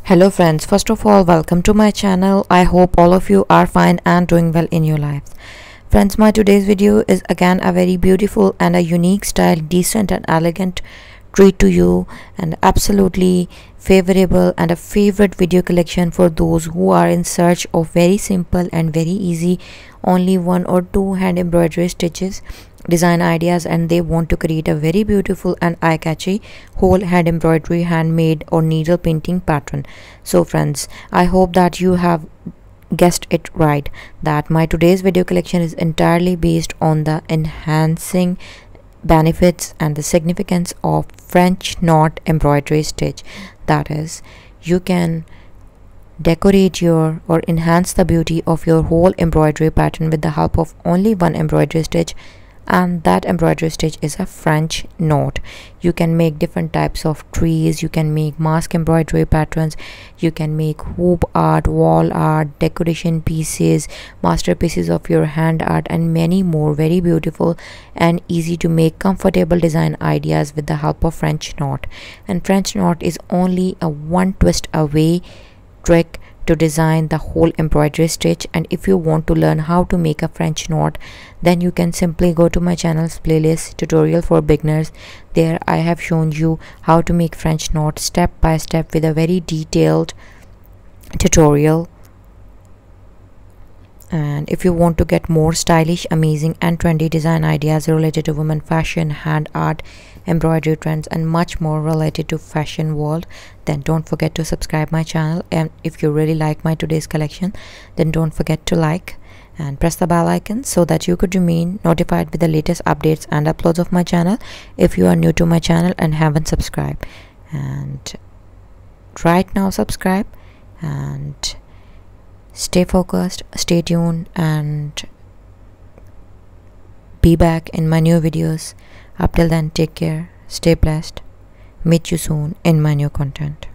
Hello friends, first of all welcome to my channel. I hope all of you are fine and doing well in your lives. Friends, my today's video is again a very beautiful and a unique style, decent and elegant treat to you, and absolutely favorable and a favorite video collection for those who are in search of very simple and very easy only 1 or 2 hand embroidery stitches design ideas, and they want to create a very beautiful and eye-catchy whole hand embroidery, handmade or needle painting pattern. So friends, I hope that you have guessed it right, that my today's video collection is entirely based on the enhancing benefits and the significance of French knot embroidery stitch. That is, you can decorate your or enhance the beauty of your whole embroidery pattern with the help of only one embroidery stitch, and that embroidery stitch is a French knot. You can make different types of trees, you can make mask embroidery patterns, you can make hoop art, wall art, decoration pieces, masterpieces of your hand art, and many more very beautiful and easy to make comfortable design ideas with the help of French knot. And French knot is only a one twist away trick to design the whole embroidery stitch. And if you want to learn how to make a French knot, then you can simply go to my channel's playlist tutorial for beginners. There I have shown you how to make French knot step by step with a very detailed tutorial. And if you want to get more stylish, amazing and trendy design ideas related to women fashion, hand art, embroidery trends and much more related to fashion world, then don't forget to subscribe my channel. And if you really like my today's collection, then don't forget to like and press the bell icon so that you could remain notified with the latest updates and uploads of my channel if you are new to my channel and haven't subscribed. And right now subscribe and stay focused, stay tuned, and be back in my new videos. Up till then, take care, stay blessed, meet you soon in my new content.